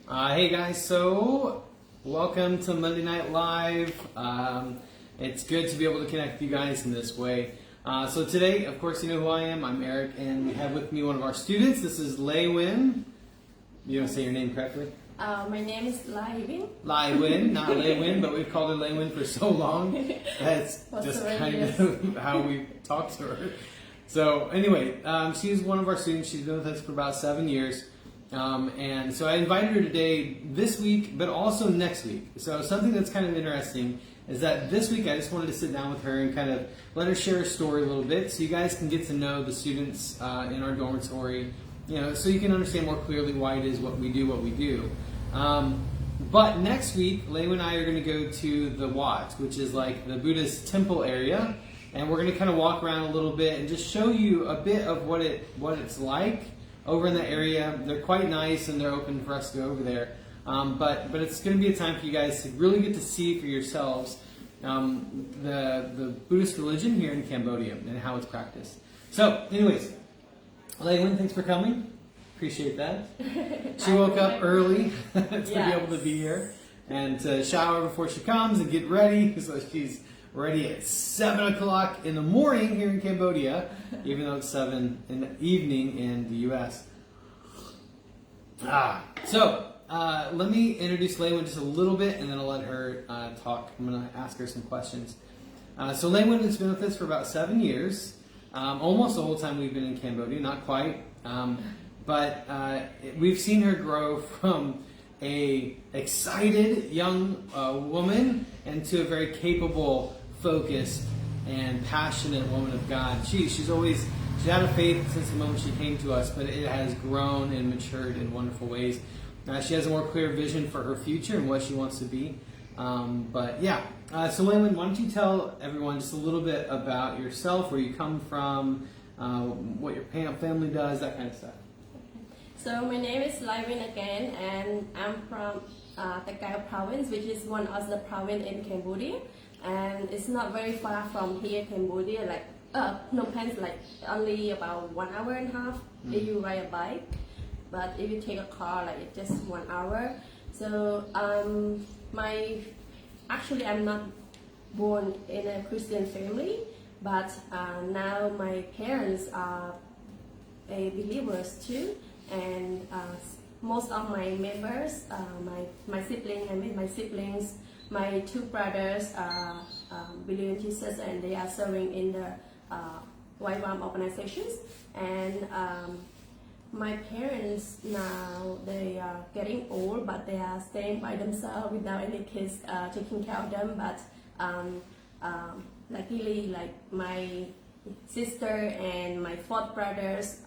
Hey guys, so welcome to Monday Night Live. It's good to be able to connect with you guys in this way. So today, of course, you know who I am. I'm Eric, and we have with me one of our students. This is Lavyin. You don't say your name correctly? My name is Lavyin. Lavyin, not Lavyin, but we've called her Lavyin for so long. That's just kind of how we talk to her. So anyway, she's one of our students. She's been with us for about 7 years. And so I invited her today, this week, but also next week. So something that's kind of interesting is that this week I just wanted to sit down with her and kind of let her share her story a little bit so you guys can get to know the students in our dormitory, you know, so you can understand more clearly why it is what we do. But next week, Lewa and I are going to go to the Wat, which is like the Buddhist temple area, and we're going to kind of walk around a little bit and just show you a bit of what it's like over in that area. They're quite nice and they're open for us to go over there. But it's going to be a time for you guys to really get to see for yourselves the Buddhist religion here in Cambodia and how it's practiced. So, anyways, Lavyin, thanks for coming. Appreciate that. She woke up early to be able to be here and to shower before she comes and get ready. So she's ready at 7 o'clock in the morning here in Cambodia, even though it's 7 in the evening in the U.S. So let me introduce Lavyin just a little bit, and then I'll let her talk. I'm going to ask her some questions. So Lavyin has been with us for about 7 years, almost the whole time we've been in Cambodia, not quite. But we've seen her grow from a excited young woman into a very capable, focused, and passionate woman of God. She's had a faith since the moment she came to us, but it has grown and matured in wonderful ways. She has a more clear vision for her future and what she wants to be. So Lavyin, why don't you tell everyone just a little bit about yourself, where you come from, what your family does, that kind of stuff. So my name is Lavyin again, and I'm from Takeo province, which is one of the province in Cambodia, and it's not very far from here, Cambodia. Like Phnom Penh is like only about 1 hour and a half if you ride a bike, but if you take a car, like it's just 1 hour. So actually I'm not born in a Christian family, but now my parents are believers too. And most of my members, my siblings, my 2 brothers are believe in Jesus, and they are serving in the YWAM organizations. And my parents now, they are getting old, but they are staying by themselves without any kids taking care of them. But luckily, like my sister and my 4th brothers,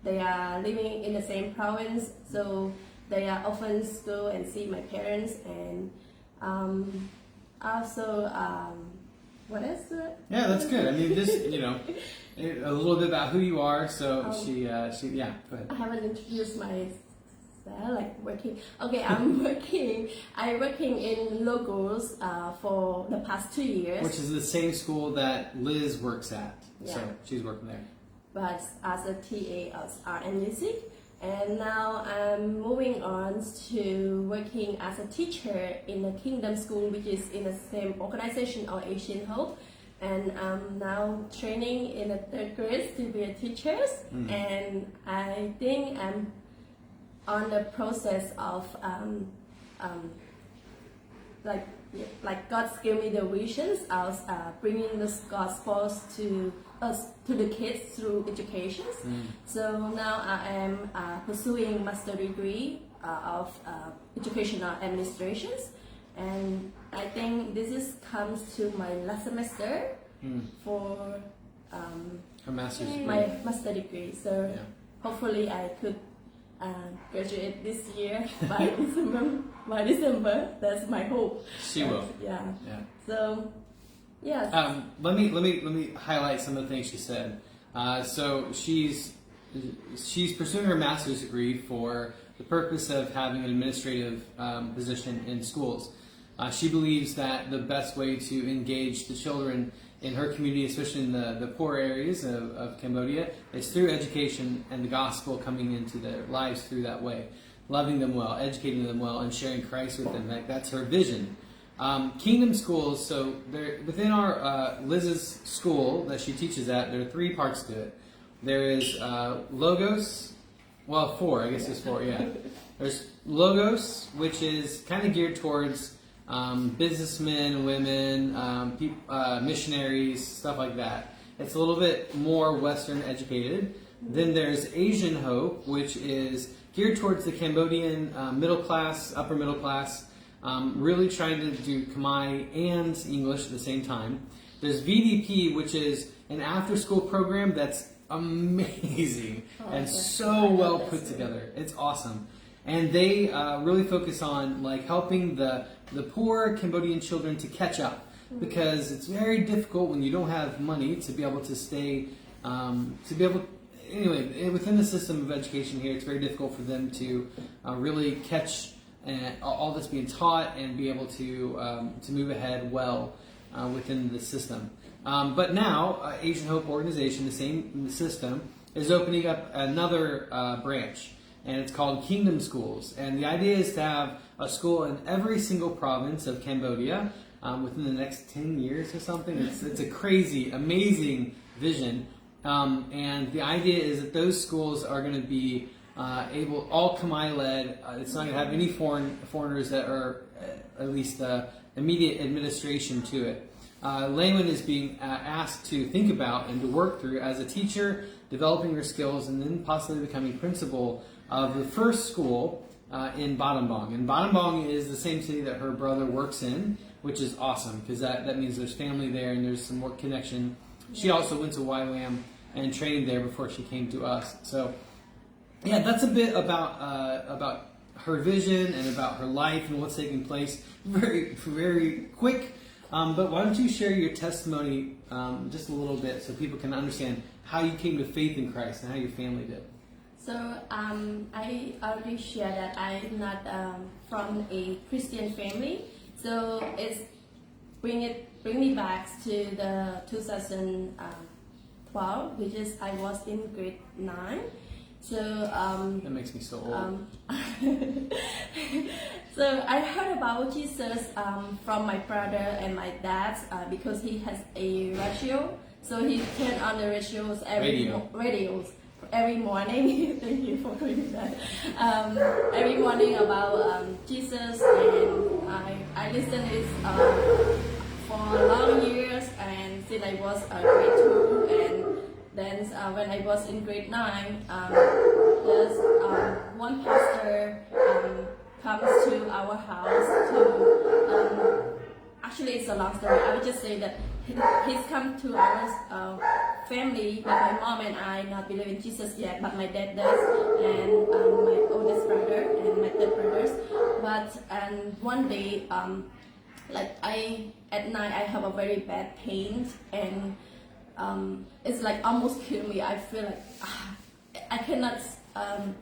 they are living in the same province, so they are often go and see my parents. And also, what else? Yeah, that's good. I mean, just, you know, a little bit about who you are. So go ahead. I haven't introduced myself, like working. Okay, I'm working in Logos for the past 2 years. Which is the same school that Liz works at. Yeah. So she's working there. But as a TA of art and music, and now I'm moving on to working as a teacher in the Kingdom School, which is in the same organization or Asian Hope, and I'm now training in the 3rd grade to be a teacher, and I think I'm on the process of like God's give me the visions of bringing this gospel to us, to the kids through education. So now I am pursuing master degree of educational administrations, and I think this comes to my last semester for Her master's degree. my master degree. So Yeah. hopefully I could graduate this year by December. That's my hope. She will. Yeah. Yeah. So, yes. Let me highlight some of the things she said. So she's pursuing her master's degree for the purpose of having an administrative position in schools. She believes that the best way to engage the children in her community, especially in the poor areas of Cambodia, is through education and the gospel coming into their lives through that way. loving them well, educating them well, and sharing Christ with them. That's her vision. Kingdom schools, so within our Liz's school that she teaches at, there are 3 parts to it. There is Logos, well, 4, I guess there's 4, yeah. There's Logos, which is kind of geared towards businessmen, women, missionaries, stuff like that. It's a little bit more Western educated. Then there's Asian Hope, which is geared towards the Cambodian middle class, upper middle class, really trying to do Khmer and English at the same time. There's VDP, which is an after-school program that's amazing and so well put together. It's awesome. And they really focus on like helping the poor Cambodian children to catch up, because it's very difficult when you don't have money to be able to stay, anyway, within the system of education here, it's very difficult for them to really catch all this being taught and be able to move ahead well within the system. But now, Asian Hope Organization, the same system, is opening up another branch, and it's called Kingdom Schools. And the idea is to have a school in every single province of Cambodia within the next 10 years or something. It's a crazy, amazing vision. And the idea is that those schools are going to be all Khmer led. It's not going to have any foreigners that are at least immediate administration to it. Layman is being asked to think about and to work through as a teacher, developing her skills, and then possibly becoming principal of the first school in Battambang. And Battambang is the same city that her brother works in, which is awesome because that means there's family there and there's some more connection. She also went to YWAM and trained there before she came to us. So, yeah, that's a bit about her vision and about her life and what's taking place. Very, very quick. But why don't you share your testimony just a little bit so people can understand how you came to faith in Christ and how your family did. So I already shared that I'm not from a Christian family. So it's bring me back to the 2012, which is I was in grade 9. So that makes me so old. So I heard about Jesus from my brother and my dad because he has a radio. So he turned on the radios every morning. Thank you for doing that. Every morning about Jesus, and I listened to it for long years, and since I was grade 2, and then when I was in grade 9, there's one pastor comes to our house to actually it's a long story. I would just say that he's come to our family, but my mom and I not believe in Jesus yet, but my dad does, and my oldest brother and my third brothers. And one day, at night I have a very bad pain, and it's like almost kill me. I feel like I cannot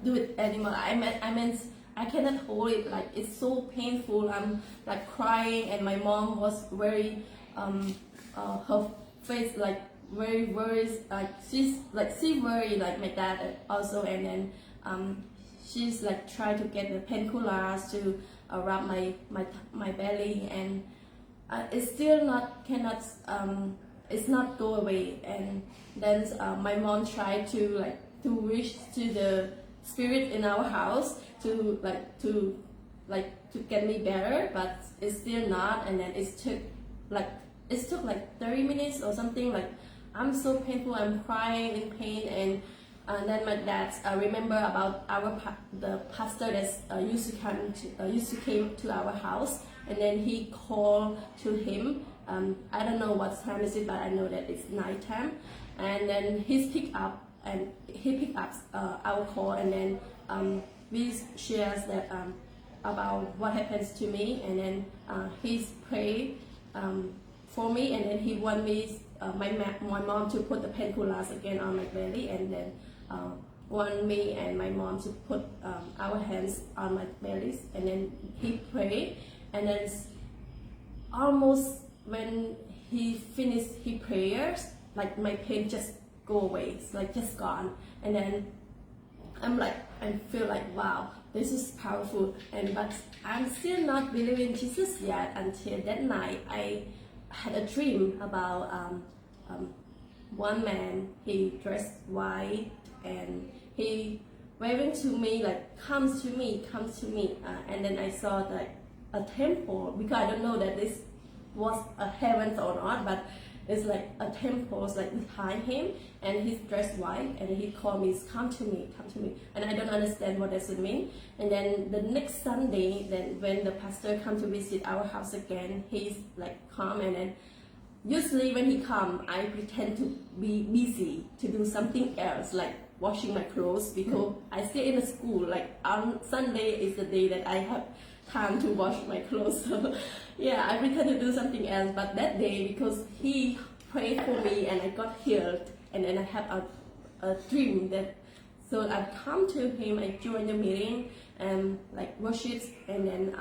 do it anymore. I mean I cannot hold it. Like it's so painful. I'm like crying, and my mom was very her face like very worried. She worried like my dad also, and then she's like trying to get the painkillers to rub my belly, and it's still it's not go away. And then my mom tried to reach to the spirit in our house to get me better, but it's still not. And then it took like 30 minutes or something. Like I'm so painful, I'm crying in pain, and then my dad remember about the pastor that used to came to our house, and then he called to him. I don't know what time is it, but I know that it's night time. And then he picked up our call, and then we shares that about what happens to me, and then he prayed for me, and then he want me my mom to put the painkillers again on my belly, and then want me and my mom to put our hands on my bellies, and then he prayed, and then almost when he finished his prayers, like my pain just go away, it's like just gone. And then I'm like and feel like, wow, this is powerful. And but I'm still not believing Jesus yet until that night. I had a dream about one man. He dressed white and he waving to me like, comes to me, and then I saw like a temple, because I don't know that this was a heaven or not, but it's like a temple like behind him, and he's dressed white, and he called me, come to me, and I don't understand what does it mean. And then the next Sunday, then when the pastor come to visit our house again, he's like calm, and then usually when he come, I pretend to be busy to do something else, like washing my clothes, because I stay in the school. Like on Sunday is the day that I have time to wash my clothes. So yeah, I pretend to do something else. But that day, because he prayed for me and I got healed, and then I have a dream that, so I come to him, I join the meeting and like worship, and then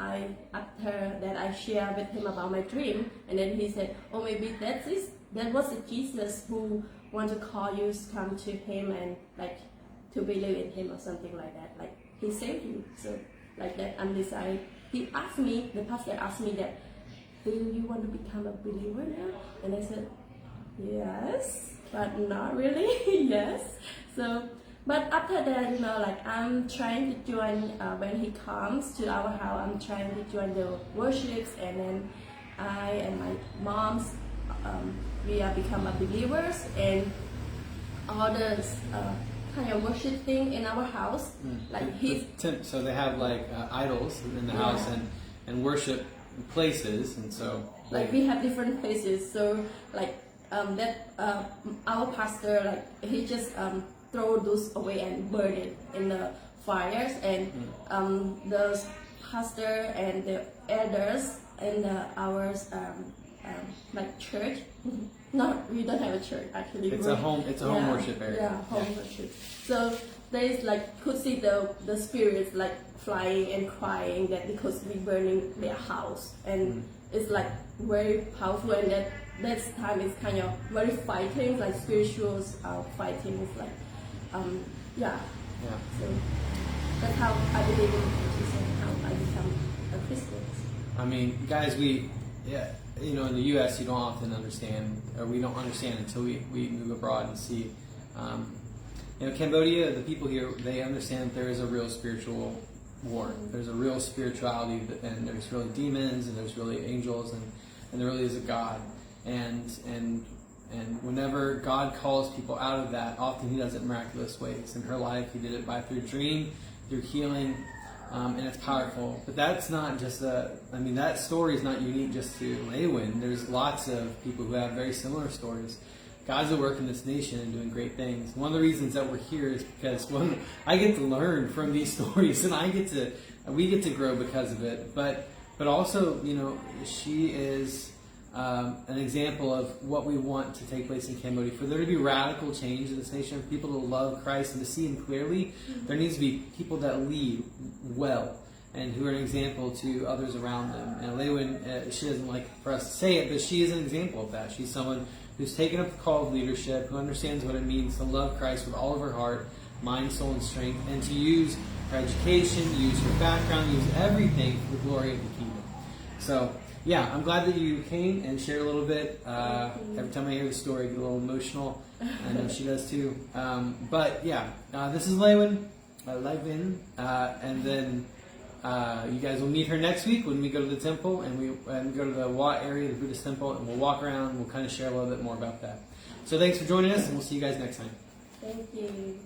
after that I share with him about my dream, and then he said, oh, maybe that was the Jesus who want to call you to come to him and like to believe in him or something like that, like he saved you. So like that, and decided, the pastor asked me that, do you want to become a believer now? And I said, yes, but not really. Yes. So, but after that, like I'm trying to join, when he comes to our house, I'm trying to join the worships, and then I and my mom's, we are become a believers, and all the kind of worship thing in our house, like so they have like idols in the house and worship places, and so like we have different places. So like our pastor, like he just throw those away and burn it in the fires, and the pastor and the elders in ours like church. Not, we don't have a church actually. It's a home worship area. Yeah, home worship. So they like could see the spirits like flying and crying, that because we burning their house, and it's like very powerful, and that time is kind of very fighting, like spiritual fighting. Is like yeah. So that's how I believe in Jesus and how I become a Christian. I mean, guys, in the U.S. you don't often understand, or we don't understand until we move abroad and see. Cambodia, the people here, they understand that there is a real spiritual war. There's a real spirituality, and there's really demons, and there's really angels, and there really is a God. And whenever God calls people out of that, often He does it in miraculous ways. In her life, He did it through dream, through healing, and it's powerful. But that's not just that story is not unique just to Lavyin. There's lots of people who have very similar stories. God's at work in this nation and doing great things. One of the reasons that we're here is because I get to learn from these stories, and we get to grow because of it. But also, she is an example of what we want to take place in Cambodia. For there to be radical change in this nation, for people to love Christ and to see Him clearly, there needs to be people that lead well and who are an example to others around them. And Lavyin, she doesn't like for us to say it, but she is an example of that. She's someone who's taken up the call of leadership, who understands what it means to love Christ with all of her heart, mind, soul, and strength, and to use her education, use her background, use everything for the glory of the kingdom. So, yeah, I'm glad that you came and shared a little bit. Every time I hear the story, I get a little emotional. I know she does too. But yeah, this is Lavyin, and then you guys will meet her next week when we go to the temple, and we go to the Wat area, the Buddhist temple, and we'll walk around and we'll kind of share a little bit more about that. So thanks for joining us, and we'll see you guys next time. Thank you.